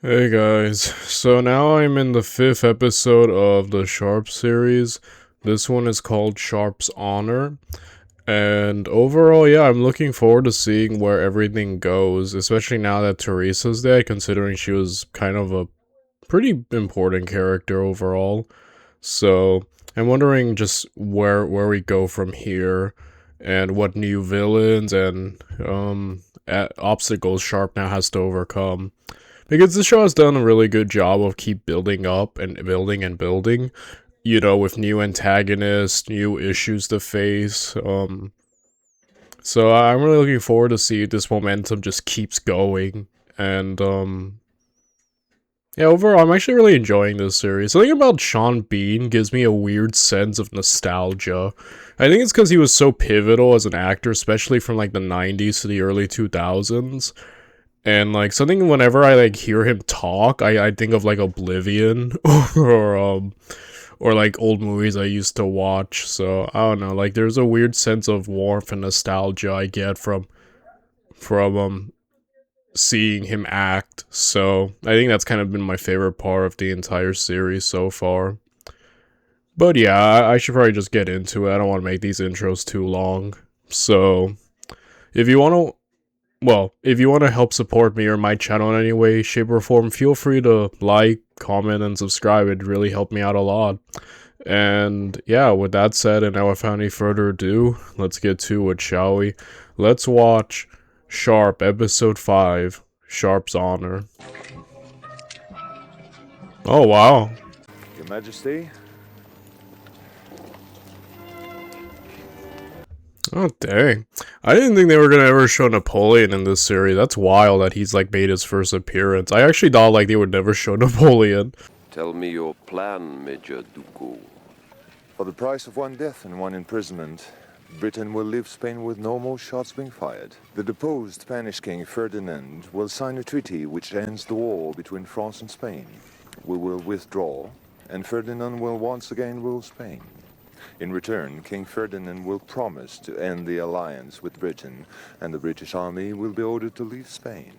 Hey guys, so now I'm in the 5th episode of the Sharpe series. This one is called Sharpe's Honor. And overall, yeah, I'm looking forward to seeing where everything goes, especially now that Teresa's dead, considering she was kind of a pretty important character overall. So, I'm wondering just where we go from here, and what new villains and, obstacles Sharpe now has to overcome. Because this show has done a really good job of keep building up and building and building, with new antagonists, new issues to face. So I'm really looking forward to see if this momentum just keeps going. And yeah, overall, I'm actually really enjoying this series. Something about Sean Bean gives me a weird sense of nostalgia. I think it's because he was so pivotal as an actor, especially from like the 90s to the early 2000s. And like something whenever I like hear him talk, I think of like Oblivion or like old movies I used to watch. So I don't know, like there's a weird sense of warmth and nostalgia I get from seeing him act. So I think that's kind of been my favorite part of the entire series so far. But yeah, I should probably just get into it. I don't want to make these intros too long. So if you want to if you want to help support me or my channel in any way, shape, or form, feel free to like, comment, and subscribe. It'd really help me out a lot. And yeah, with that said, and now without any further ado, let's get to it, shall we? Let's watch Sharpe, Episode 5, Sharpe's Honor. Oh, wow. Your Majesty? Oh, dang. I didn't think they were gonna ever show Napoleon in this series. That's wild that he's, like, made his first appearance. I actually thought, like, they would never show Napoleon. Tell me your plan, Major Duco. For the price of one death and one imprisonment, Britain will leave Spain with no more shots being fired. The deposed Spanish King Ferdinand will sign a treaty which ends the war between France and Spain. We will withdraw, and Ferdinand will once again rule Spain. In return, King Ferdinand will promise to end the alliance with Britain, and the British army will be ordered to leave Spain.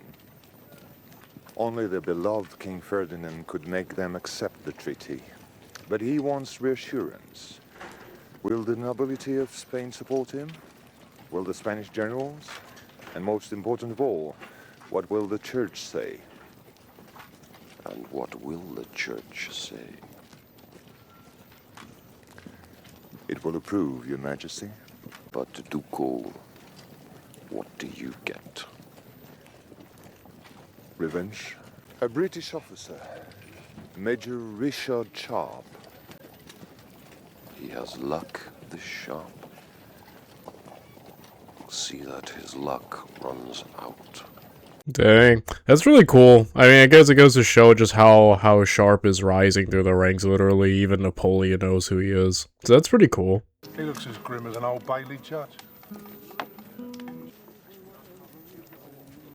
Only the beloved King Ferdinand could make them accept the treaty. But he wants reassurance. Will the nobility of Spain support him? Will the Spanish generals? And most important of all, what will the church say? And what will the church say? It will approve, Your Majesty. But Duco, what do you get? Revenge? A British officer, Major Richard Sharpe. He has luck, this Sharpe. See that his luck runs out. Dang, that's really cool. I mean, I guess it goes to show just how Sharpe is rising through the ranks, literally. Even Napoleon knows who he is. So that's pretty cool. He looks as grim as an old Bailey judge.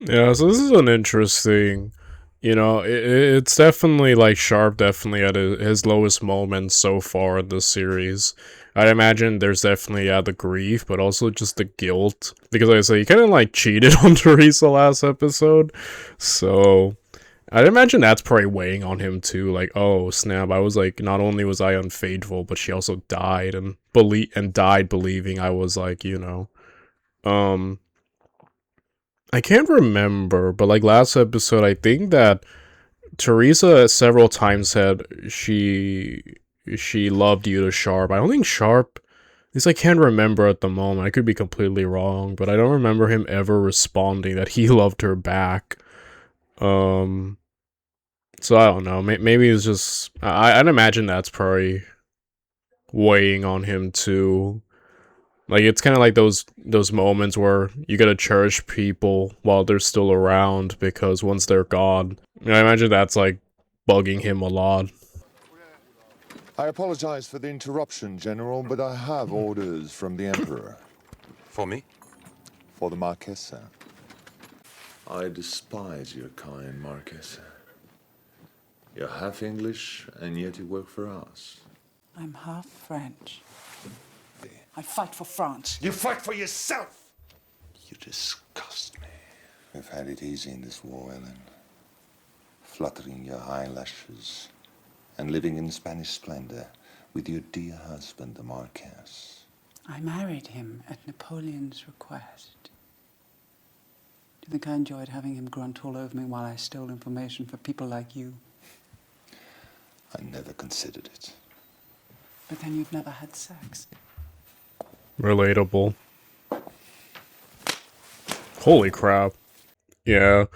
Yeah, so this is an interesting, it's definitely, like, Sharpe definitely at his lowest moments so far in this series. I'd imagine there's definitely, the grief, but also just the guilt. Because, like I say, he kind of, like, cheated on Teresa last episode. So, I'd imagine that's probably weighing on him, too. Like, oh, snap, I was, like, not only was I unfaithful, but she also died, and died believing I was, like, I can't remember, but like last episode, I think that Teresa several times said she loved you to Sharpe. I don't think Sharpe, at least I can't remember at the moment. I could be completely wrong, but I don't remember him ever responding that he loved her back. So I don't know. Maybe it's just I'd imagine that's probably weighing on him too. Like, it's kind of like those moments where you gotta cherish people while they're still around, because once they're gone, I imagine that's, like, bugging him a lot. I apologize for the interruption, General, but I have orders from the Emperor. For me? For the Marquesa. I despise your kind, Marquesa. You're half English, and yet you work for us. I'm half French. I fight for France. You fight for yourself! You disgust me. We've had it easy in this war, Ellen. fluttering your eyelashes, and living in Spanish splendor with your dear husband, the Marquess. I married him at Napoleon's request. Do you think I enjoyed having him grunt all over me while I stole information for people like you? I never considered it. But then you've never had sex. Relatable. Holy crap. Yeah.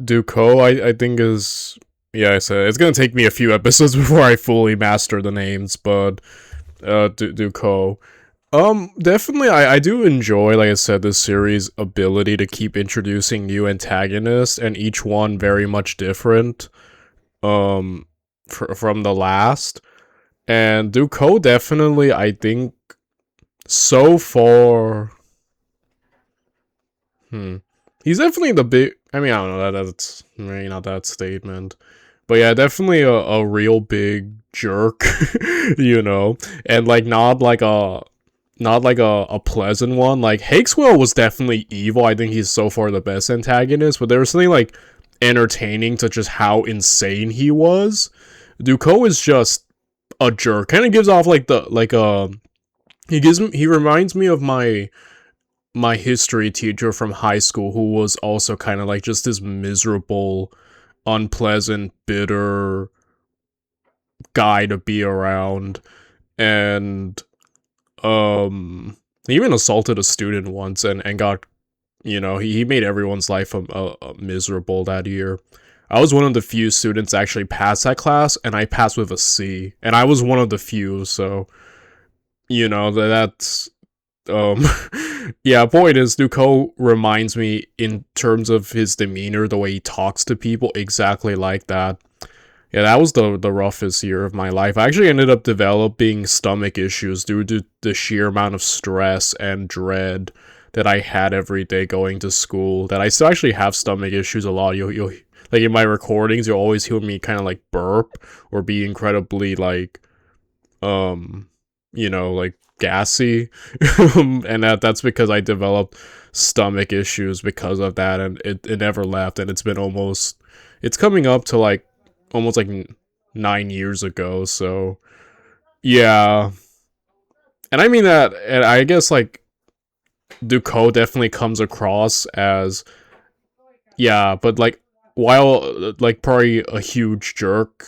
Duco, I think is, yeah, I said it's gonna take me a few episodes before I fully master the names, but Duco. Definitely I do enjoy, like I said, this series' ability to keep introducing new antagonists, and each one very much different from the last. And Duco definitely, I think, so far, he's definitely the big, I mean, I don't know, that's maybe not that statement, but yeah, definitely a real big jerk, you know, and like not like a pleasant one. Like Hakeswell was definitely evil. I think he's so far the best antagonist, but there was something like entertaining to just how insane he was. Duco is just a jerk. Kind of gives off like he reminds me of my history teacher from high school, who was also kind of like just this miserable, unpleasant, bitter guy to be around. And he even assaulted a student once and got, you know, he made everyone's life miserable that year. I was one of the few students to actually pass that class, and I passed with a C, and I was one of the few, so, you know, that's, yeah, point is, Duco reminds me, in terms of his demeanor, the way he talks to people, exactly like that. Yeah, that was the roughest year of my life. I actually ended up developing stomach issues due to the sheer amount of stress and dread that I had every day going to school. That I still actually have stomach issues a lot. You'll like in my recordings, you'll always hear me kind of like burp or be incredibly like, you know, like gassy, and that's because I developed stomach issues because of that, and it never left, and it's coming up to like almost like 9 years ago, so yeah. And I mean that, and I guess like Ducot definitely comes across as, yeah, but like while like probably a huge jerk,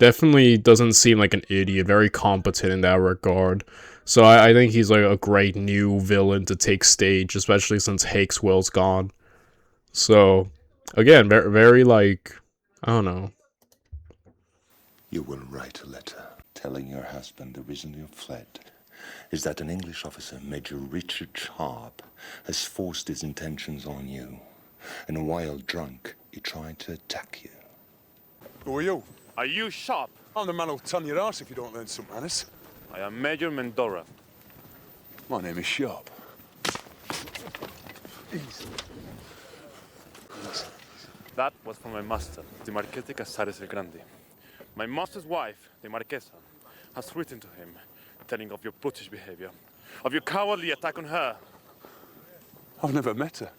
definitely doesn't seem like an idiot, very competent in that regard. So I think he's like a great new villain to take stage, especially since Hakeswell's gone. So again, very, very like, I don't know. You will write a letter telling your husband the reason you fled is that an English officer, Major Richard Sharpe, has forced his intentions on you. And while drunk, he tried to attack you. Who are you? Are you Sharpe? I'm the man who'll turn your ass if you don't learn some manners. I am Major Mendora. My name is Sharpe. That was from my master, the Marquete Casares el Grande. My master's wife, the Marquesa, has written to him, telling of your brutish behavior, of your cowardly attack on her. I've never met her.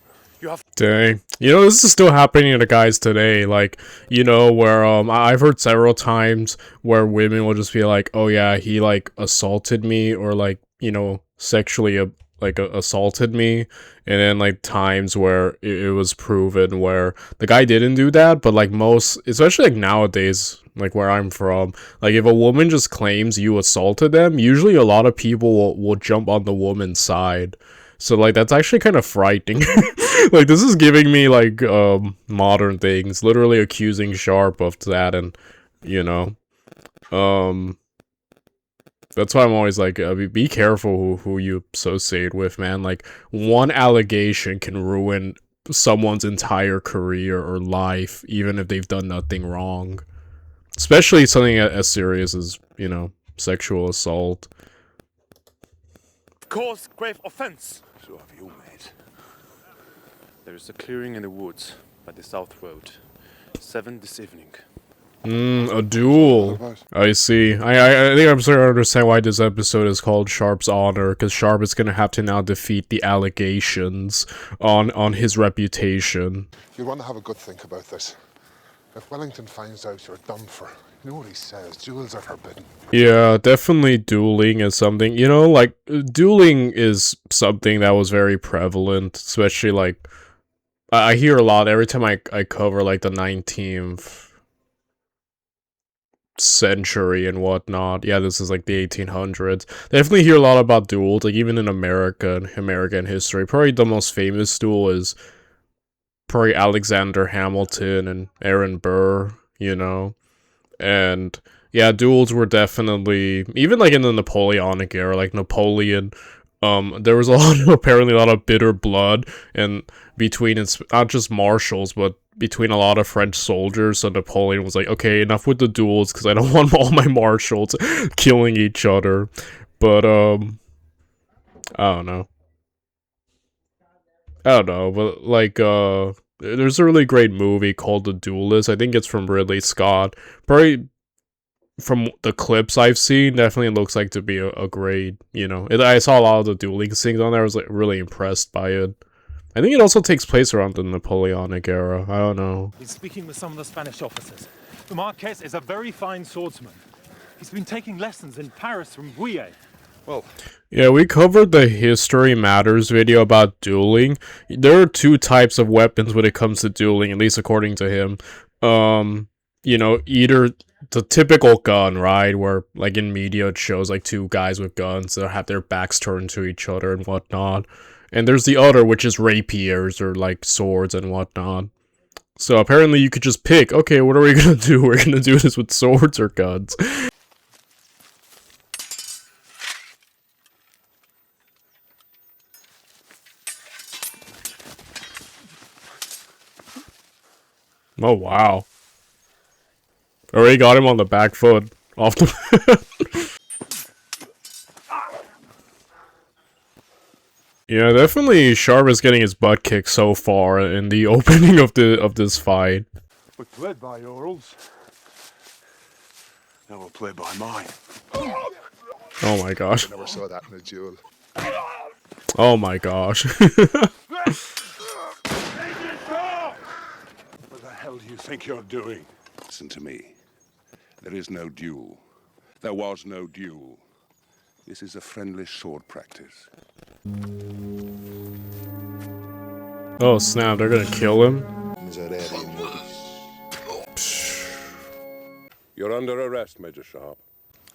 You have Dang. You know, this is still happening to guys today, like, you know, where, I've heard several times where women will just be like, oh yeah, he, like, assaulted me, or, like, you know, sexually, assaulted me, and then, like, times where it was proven where the guy didn't do that, but, like, most, especially, like, nowadays, like, where I'm from, like, if a woman just claims you assaulted them, usually a lot of people will jump on the woman's side. So, like, that's actually kind of frightening. Like, this is giving me, like, modern things. Literally accusing Sharpe of that, and, you know. That's why I'm always like, be careful who you associate with, man. Like, one allegation can ruin someone's entire career or life, even if they've done nothing wrong. Especially something as serious as, you know, sexual assault. caused grave offense. So have you, mate. There is a clearing in the woods by the south road. 7 this evening. A duel. I see. I think I'm starting to understand why this episode is called Sharpe's Honor, because Sharpe is gonna have to now defeat the allegations on his reputation. You want to have a good think about this. If Wellington finds out, you're done for. You know what he says, duels are forbidden. Yeah, definitely dueling is something, you know, like, dueling is something that was very prevalent, especially, like, I hear a lot every time I cover, like, the 19th century and whatnot. Yeah, this is like the 1800s. Definitely hear a lot about duels, like even in American history. Probably the most famous duel is probably Alexander Hamilton and Aaron Burr, you know. And yeah, duels were definitely, even like in the Napoleonic era, like Napoleon, there was apparently a lot of bitter blood and between, it's not just marshals, but between a lot of French soldiers. So Napoleon was like, okay, enough with the duels, because I don't want all my marshals killing each other. But, I don't know. But, like, there's a really great movie called The Duelist. I think it's from Ridley Scott. Probably, from the clips I've seen, definitely looks like to be a great, you know. I saw a lot of the dueling scenes on there. I was, like, really impressed by it. I think it also takes place around the Napoleonic era. I don't know. He's speaking with some of the Spanish officers. The Marquess is a very fine swordsman. He's been taking lessons in Paris from Bouillet. Well, yeah, we covered the History Matters video about dueling. There are two types of weapons when it comes to dueling, at least according to him. You know, either the typical gun, right, where, like, in media it shows, like, two guys with guns that have their backs turned to each other and whatnot. And there's the other, which is rapiers, or, like, swords and whatnot. So apparently you could just pick, okay, what are we gonna do? We're gonna do this with swords or guns. Oh, wow. Already got him on the back foot. Off the... Yeah, definitely Sharpe is getting his butt kicked so far in the opening of this fight. We played by your rules. Now we'll play by mine. Oh my gosh. I never saw that in a duel. Oh my gosh. What the hell do you think you're doing? Listen to me. There is no duel. There was no duel. This is a friendly sword practice. Oh snap, they're gonna kill him? You're under arrest, Major Sharpe.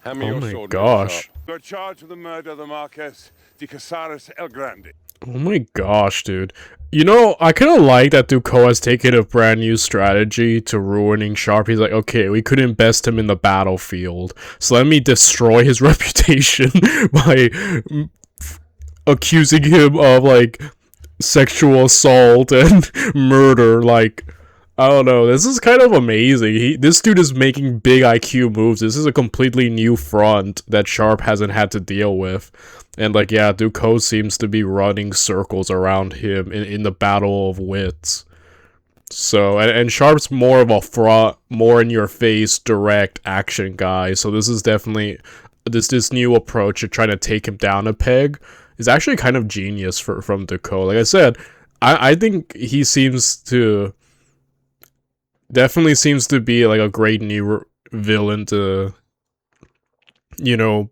Hand me Oh your my sword, gosh. Major Sharpe. You're charged with the murder of the Marquess de Casares El Grande. Oh my gosh, dude. You know, I kind of like that Ducaux has taken a brand new strategy to ruining Sharpe. He's like, okay, we couldn't best him in the battlefield, so let me destroy his reputation by accusing him of, like, sexual assault and murder. Like, I don't know, this is kind of amazing. This dude is making big IQ moves. This is a completely new front that Sharpe hasn't had to deal with. And, like, yeah, Ducaux seems to be running circles around him in the battle of wits. So, and Sharpe's more of a front, more in-your-face, direct action guy. So this is definitely, this new approach to trying to take him down a peg is actually kind of genius from Ducaux. Like I said, I think he seems to, definitely seems to be, like, a great new villain to, you know,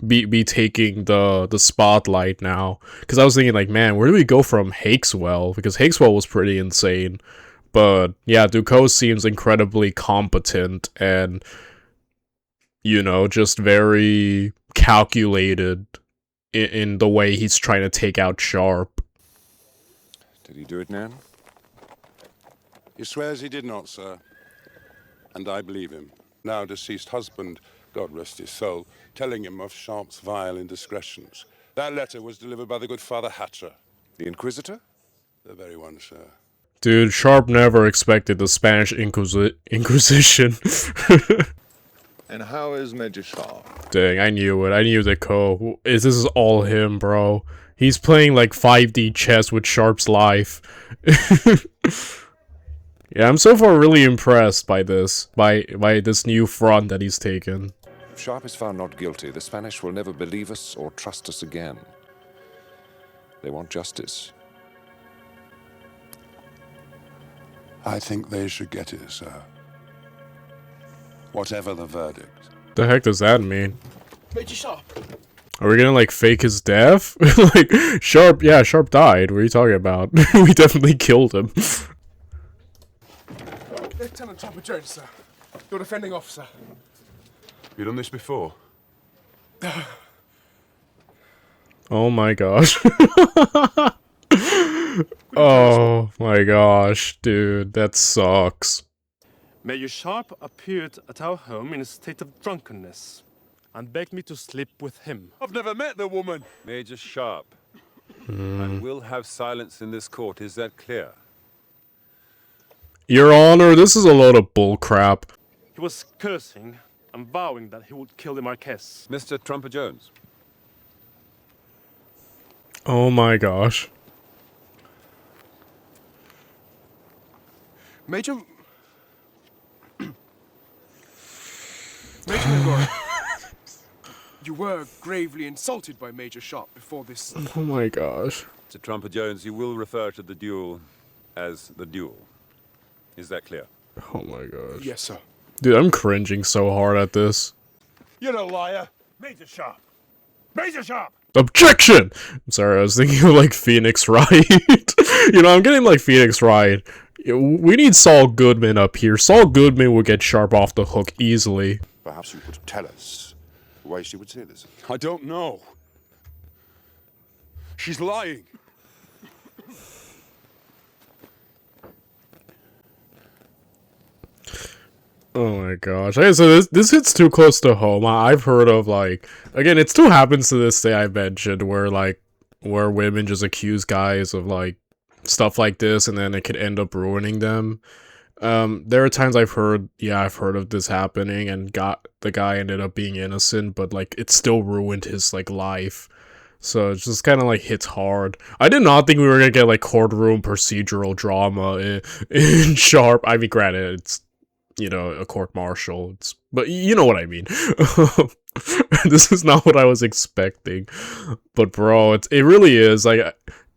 be taking the spotlight now. Because I was thinking, like, man, where do we go from Hakeswell? Because Hakeswell was pretty insane. But yeah, Ducaux seems incredibly competent and, you know, just very calculated in the way he's trying to take out Sharpe. Did he do it, Nan? He swears he did not, sir. And I believe him. Now deceased husband, God rest his soul, telling him of Sharpe's vile indiscretions. That letter was delivered by the good Father Hatcher. The Inquisitor? The very one, sir. Dude, Sharpe never expected the Spanish Inquisition. And how is Major Sharpe? Dang, I knew it. I knew Ducaux. This is all him, bro. He's playing, like, 5D chess with Sharpe's life. Yeah, I'm so far really impressed by this, by this new front that he's taken. If Sharpe is found not guilty, the Spanish will never believe us or trust us again. They want justice. I think they should get it, sir. Whatever the verdict. The heck does that mean? Major Sharpe. Are we gonna like fake his death? Like Sharpe, yeah, Sharpe died. What are you talking about? We definitely killed him. Lieutenant Trumper Jones, sir. Your defending officer. You done this before? Oh my gosh. Oh my gosh, dude, that sucks. Major Sharpe appeared at our home in a state of drunkenness and begged me to sleep with him. I've never met the woman. Major Sharpe. And we'll have silence in this court, is that clear? Your Honor, this is a load of bullcrap. He was cursing and vowing that he would kill the Marquess. Mr. Trumper Jones. Oh my gosh. Major... Major Megora, you were gravely insulted by Major Sharpe before this... Oh my gosh. Mr. Trumper Jones, you will refer to the duel as the duel. Is that clear? Oh my gosh. Yes, sir. Dude, I'm cringing so hard at this. You're a liar. Major Sharpe! Major Sharpe! Objection! I'm sorry, I was thinking of like Phoenix Wright. You know, I'm getting like Phoenix Wright. We need Saul Goodman up here. Saul Goodman would get Sharpe off the hook easily. Perhaps you could tell us why she would say this. I don't know. She's lying. Oh my gosh. Okay, so this hits too close to home. I've heard of like, again, it still happens to this day I mentioned where women just accuse guys of like stuff like this and then it could end up ruining them. There are times I've heard of this happening and the guy ended up being innocent, but like it still ruined his like life. So it just kind of like hits hard. I did not think we were gonna get like courtroom procedural drama in Sharpe. I mean, granted, it's, you know, a court-martial. But you know what I mean. This is not what I was expecting. But bro, it really is like,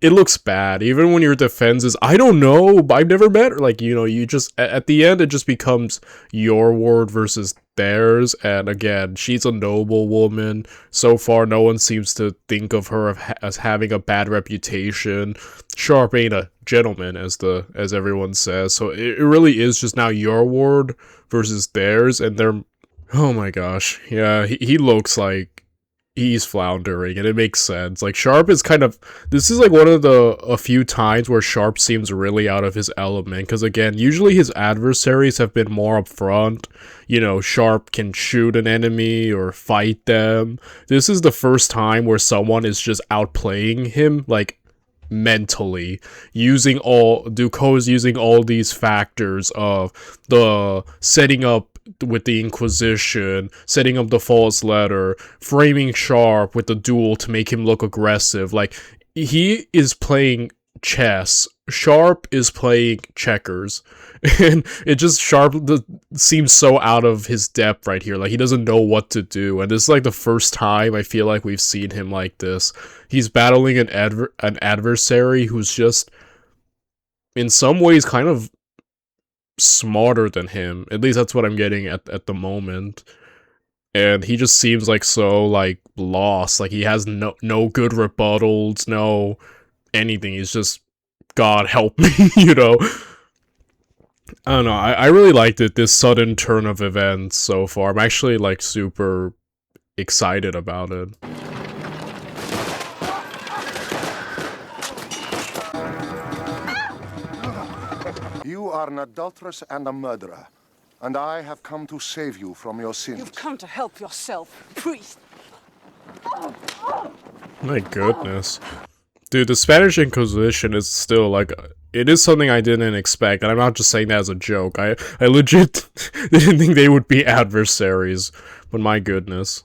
it looks bad. Even when your defense is, I don't know, I've never met her. Like, you know, you just, at the end, it just becomes your word versus theirs. And again, she's a noble woman. So far, no one seems to think of her as having a bad reputation. Sharpe ain't a gentleman, as everyone says. So it really is just now your word versus theirs. And they're, oh my gosh. Yeah, he looks like he's floundering, and it makes sense. Like, Sharpe is kind of, this is like one of a few times where Sharpe seems really out of his element, because again, usually his adversaries have been more upfront. You know, Sharpe can shoot an enemy or fight them. This is the first time where someone is just outplaying him, like, mentally, Ducos using all these factors of the setting up with the Inquisition, setting up the false letter, framing Sharpe with the duel to make him look aggressive. Like, he is playing chess. Sharpe is playing checkers. And it just, Sharpe seems so out of his depth right here. Like, he doesn't know what to do. And this is like the first time I feel like we've seen him like this. He's battling an adversary who's just, in some ways, kind of smarter than him. At least that's what I'm getting at the moment. And he just seems like so like lost. Like, he has no good rebuttals, no anything. He's just, God help me, you know. I don't know. I really liked it, this sudden turn of events so far. I'm actually like super excited about it. You are an adulteress and a murderer, and I have come to save you from your sins. You've come to help yourself, priest. My goodness. Dude, the Spanish Inquisition is still, like, it is something I didn't expect, and I'm not just saying that as a joke. I legit didn't think they would be adversaries, but my goodness.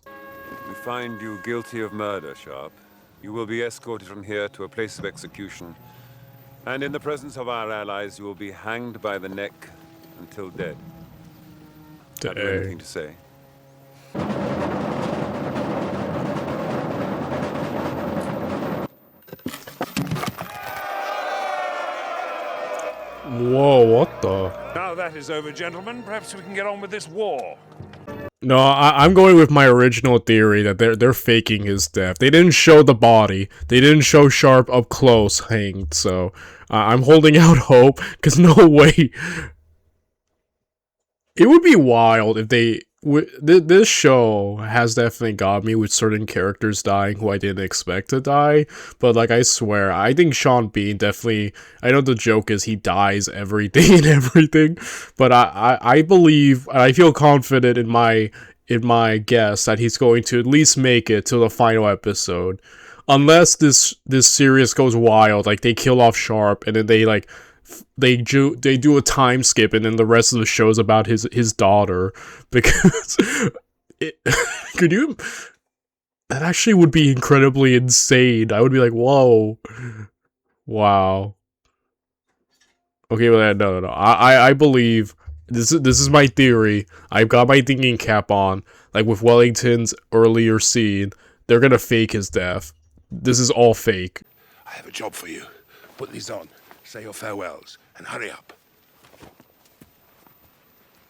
We find you guilty of murder, Sharpe. You will be escorted from here to a place of execution And in the presence of our allies, you will be hanged by the neck until dead. Have you anything to say? Whoa, what the? Now that is over, gentlemen, perhaps we can get on with this war. No, I'm going with my original theory that they're faking his death. They didn't show the body. They didn't show Sharpe up close hanged, so I'm holding out hope, because no way. It would be wild if they... This show has definitely got me with certain characters dying who I didn't expect to die, but like I swear, I think Sean Bean definitely... I know the joke is he dies every day and everything, but I believe, I feel confident in my guess that he's going to at least make it to the final episode. Unless this series goes wild, like they kill off Sharpe and then they like... They do a time skip and then the rest of the show is about his daughter, because could you, that actually would be incredibly insane. I would be like, whoa, wow. Okay, well, no. I believe this is my theory. I've got my thinking cap on. Like with Wellington's earlier scene, they're gonna fake his death. This is all fake. I have a job for you. Put these on. Say your farewells, and hurry up.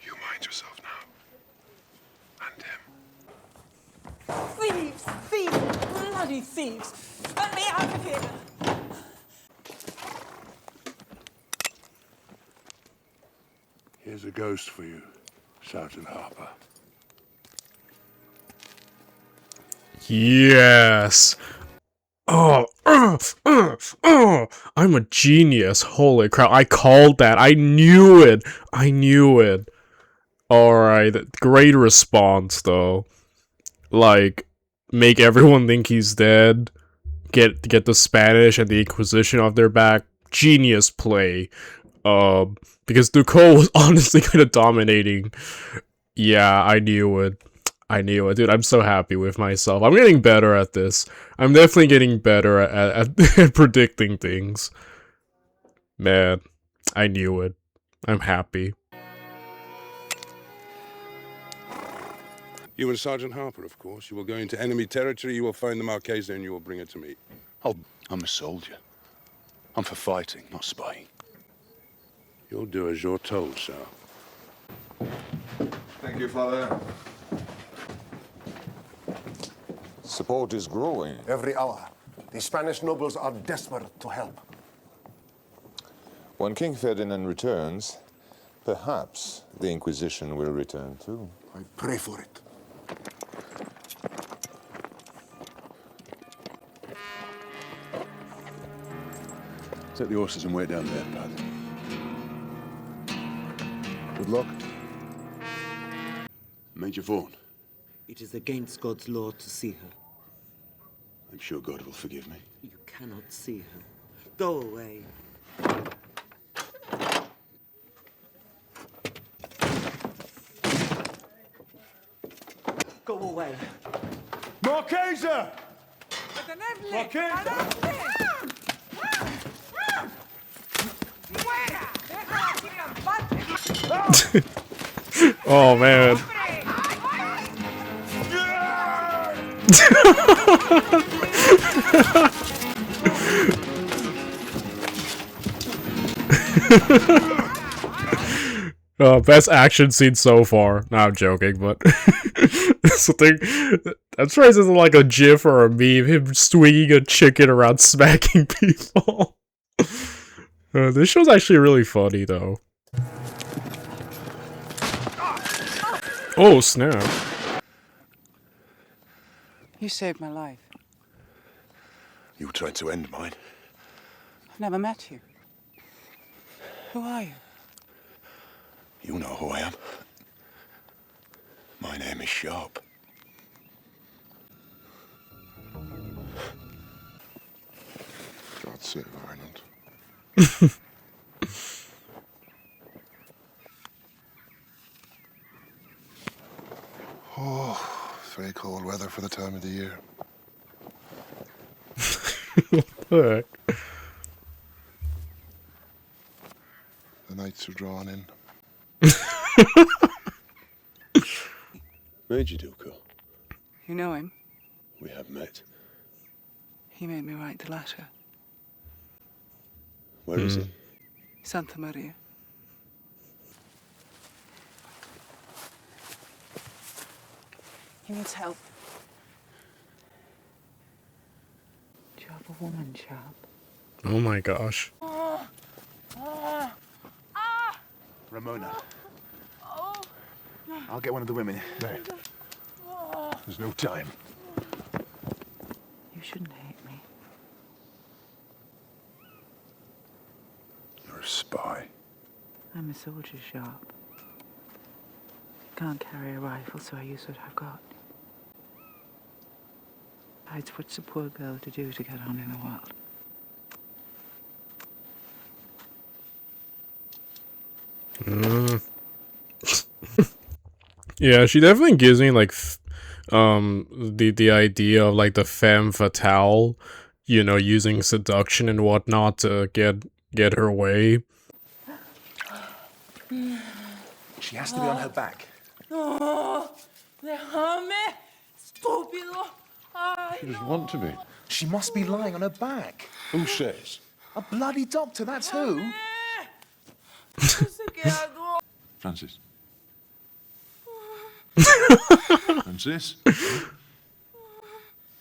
You mind yourself now. And him. Thieves! Thieves! Bloody thieves! Let me out of here! Here's a ghost for you, Sergeant Harper. Yes. Oh, I'm a genius. Holy crap. I called that. I knew it. Alright, great response, though. Like, make everyone think he's dead. Get the Spanish and the Inquisition off their back. Genius play. Because Ducot was honestly kind of dominating. Yeah, I knew it. Dude, I'm so happy with myself. I'm getting better at this. I'm definitely getting better at predicting things. Man, I knew it. I'm happy. You and Sergeant Harper, of course. You will go into enemy territory, you will find the Marchesa, and you will bring it to me. Oh, I'm a soldier. I'm for fighting, not spying. You'll do as you're told, sir. Thank you, Father. Support is growing. Every hour. The Spanish nobles are desperate to help. When King Ferdinand returns, perhaps the Inquisition will return too. I pray for it. Take the horses and wait down there, lad. Good luck. Major Vaughan. It is against God's law to see her. I'm sure God will forgive me. You cannot see her. Go away. Go away. Marchesa! Marchesa! Oh man. Best action scene so far. No, I'm joking, but something. I'm sure this isn't like a GIF or a meme. Him swinging a chicken around, smacking people. This show's actually really funny, though. Oh snap! You saved my life. You tried to end mine. I've never met you. Who are you? You know who I am. My name is Sharpe. God save Ireland. Oh, it's very cold weather for the time of the year. What the heck? The nights are drawing in. Major Duco, You know him? we have met. He made me write the letter. Where is he? Santa Maria. He needs help. Do you have a woman, Sharpe? Oh my gosh. Ramona. I'll get one of the women. No. There's no time. You shouldn't hate me. You're a spy. I'm a soldier, Sharpe. Can't carry a rifle, so I use what I've got. Besides, what's a poor girl to do to get on in the world? Yeah, she definitely gives me like the idea of like the femme fatale, you know, using seduction and whatnot to get her way. She has to be on her back. No, déjame, estúpido. Ay, She doesn't want to be. She must be lying on her back. Who says? A bloody doctor, that's who. no sé qué hago. Francis. Francis?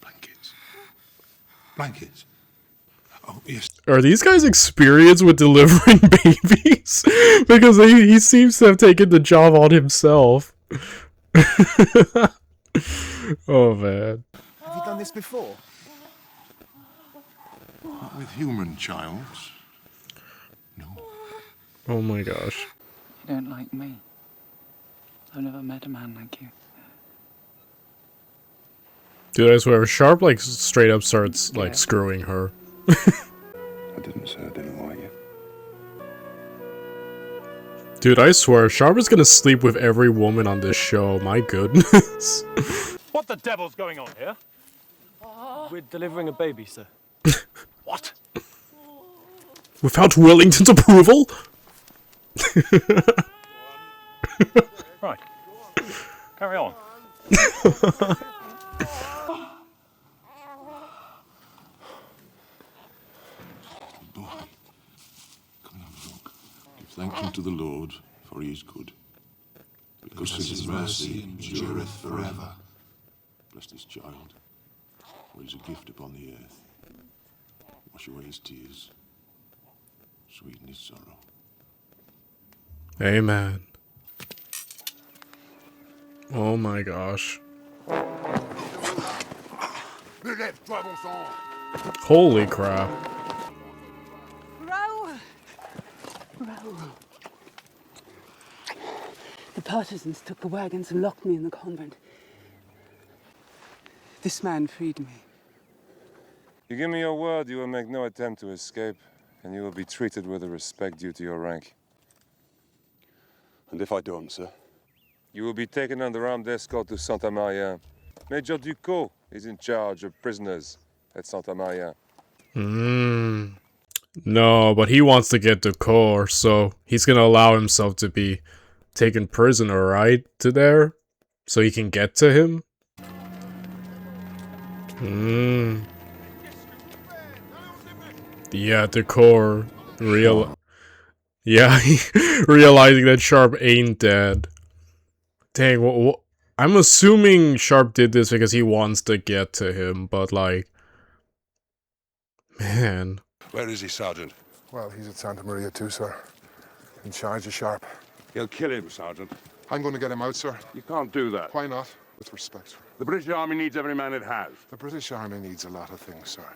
Blankets. Blankets. Oh, yes. Are these guys experienced with delivering babies? Because he seems to have taken the job on himself. Oh man. Have you done this before? Not with human childs. No. Oh my gosh. You don't like me. I've never met a man like you. Dude, I swear, Sharpe like straight up starts like screwing her. I didn't say I didn't like you. Dude, I swear, Sharpe is gonna sleep with every woman on this show. My goodness. What the devil's going on here? We're delivering a baby, sir. What? Without Wellington's approval? Right. Carry on. Boy, come and have a look. Give thanks unto the Lord, for he is good. Because his mercy endureth forever. Bless this child, for he is a gift upon the earth. Wash away his tears, sweeten his sorrow. Amen. Oh my gosh. Holy crap. Raoul! Raoul. The partisans took the wagons and locked me in the convent. This man freed me. You give me your word you will make no attempt to escape, and you will be treated with the respect due to your rank. And if I don't, sir? You will be taken under armed escort to Santa Maria. Major Ducot is in charge of prisoners at Santa Maria. No, but he wants to get to Core, so he's gonna allow himself to be taken prisoner, right? To there? So he can get to him? Yeah, to Core. Yeah, realizing that Sharpe ain't dead. Dang, I'm assuming Sharpe did this because he wants to get to him, but like... Man. Where is he, Sergeant? Well, he's at Santa Maria too, sir. In charge of Sharpe. He'll kill him, Sergeant. I'm going to get him out, sir. You can't do that. Why not? With respect, sir. The British Army needs every man it has. The British Army needs a lot of things, sir.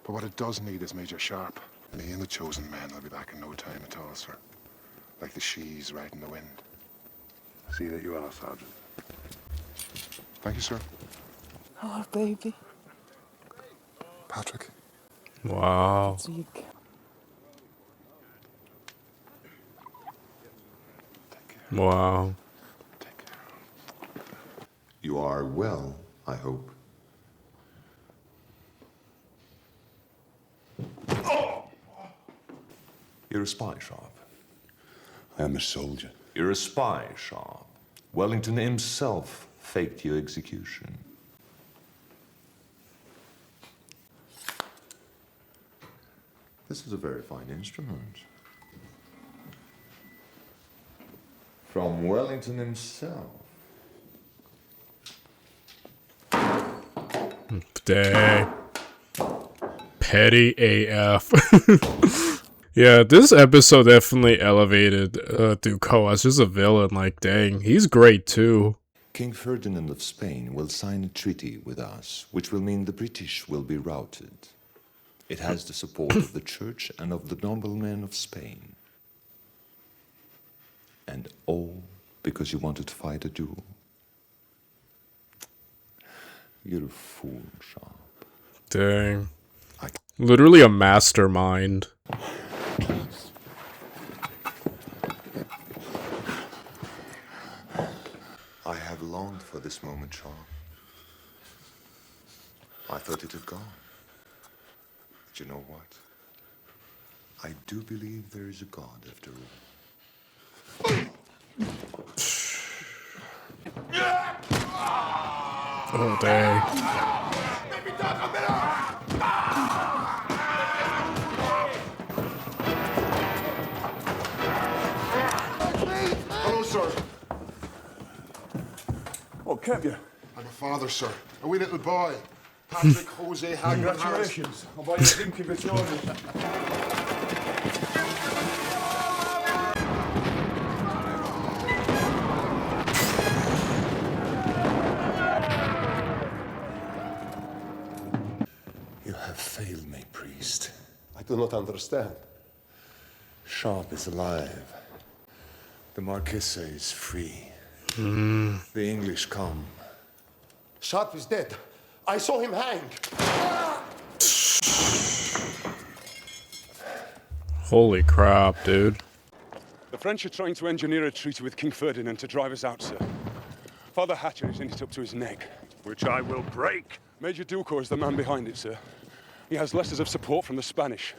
But what it does need is Major Sharpe. Me and the chosen men will be back in no time at all, sir. Like the sheaves riding the wind. See that you are, Sergeant. Thank you, sir. Oh, baby. Patrick. Wow. Zeke. Wow. You are well, I hope. You're a spy, Sharpe. I am a soldier. You're a spy, Sharpe. Wellington himself faked your execution. This is a very fine instrument. From Wellington himself. Dang. Petty AF. Yeah, this episode definitely elevated Ducaux as just a villain. Like, dang, he's great too. King Ferdinand of Spain will sign a treaty with us, which will mean the British will be routed. It has the support of the church and of the noblemen of Spain. And all because you wanted to fight a duel. You're a fool, Sharpe. Dang. Literally a mastermind. I have longed for this moment, Sharpe. I thought it had gone. But you know what? I do believe there is a God after all. Oh, dang. Hello, sir. Oh, kept you. I'm a father, sir. A wee little boy. Patrick Jose Hagman. Congratulations. I'll buy you a drink if it's yours. You have failed me, priest. I do not understand. Sharpe is alive. The Marquesa is free. Mm. The English come. Sharpe is dead. I saw him hang. Holy crap, dude. The French are trying to engineer a treaty with King Ferdinand to drive us out, sir. Father Hatcher is in it up to his neck. Which I will break. Major Ducaux is the man behind it, sir. He has letters of support from the Spanish.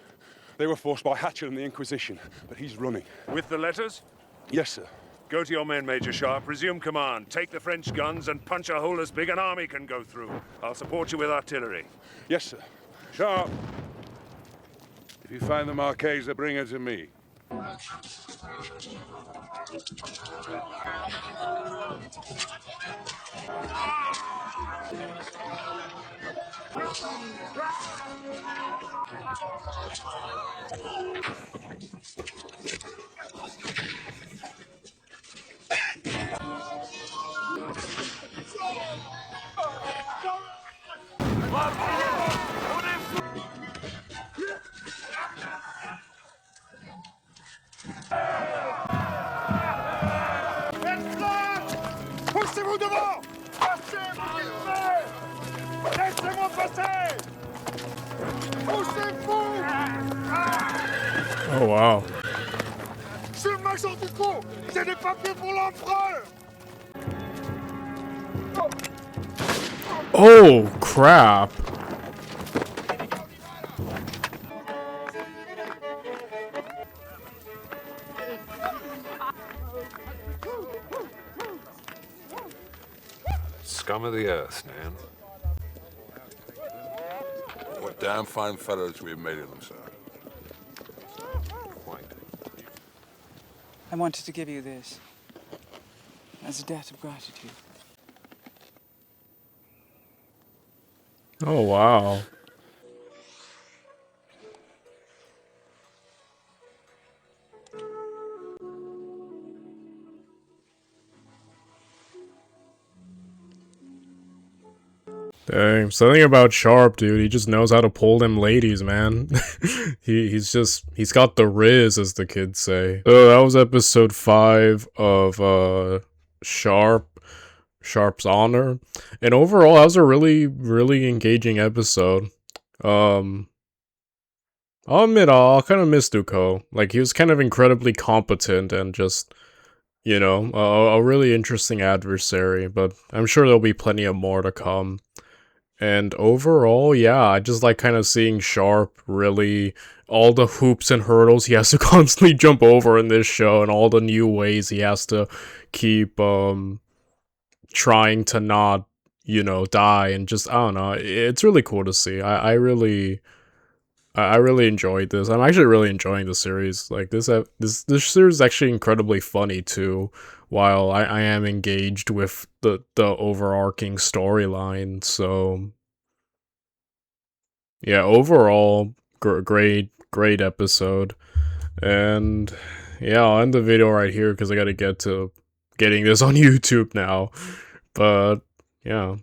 They were forced by Hatcher and the Inquisition, but he's running. With the letters? Yes, sir. Go to your men, Major Sharpe. Resume command. Take the French guns and punch a hole as big an army can go through. I'll support you with artillery. Yes, sir. Sharpe, if you find the Marquesa, bring her to me. Poussez-vous devant! Passez, vous laissez-moi passer! Poussez-vous! Oh, wow. C'est le major Ducaux! C'est des papiers pour l'empereur! Oh, crap. Scum of the earth, Nan. What damn fine fellows we've made of them, sir. Quite. I wanted to give you this as a debt of gratitude. Oh, wow. Dang, something about Sharpe, dude. He just knows how to pull them ladies, man. he's got the riz, as the kids say. So that was episode 5 of Sharpe's Honor. And overall, that was a really, really engaging episode. I'll admit, I'll kind of miss Ducaux. Like, he was kind of incredibly competent and just, you know, a really interesting adversary. But I'm sure there'll be plenty of more to come. And overall, yeah, I just like kind of seeing Sharpe really, all the hoops and hurdles he has to constantly jump over in this show, and all the new ways he has to keep trying to not, you know, die, and just, I don't know, it's really cool to see. I really enjoyed this. I'm actually really enjoying the series. Like this series is actually incredibly funny too. While I am engaged with the overarching storyline, so yeah, overall great episode, and yeah, I'll end the video right here because I gotta get to getting this on YouTube now. But yeah.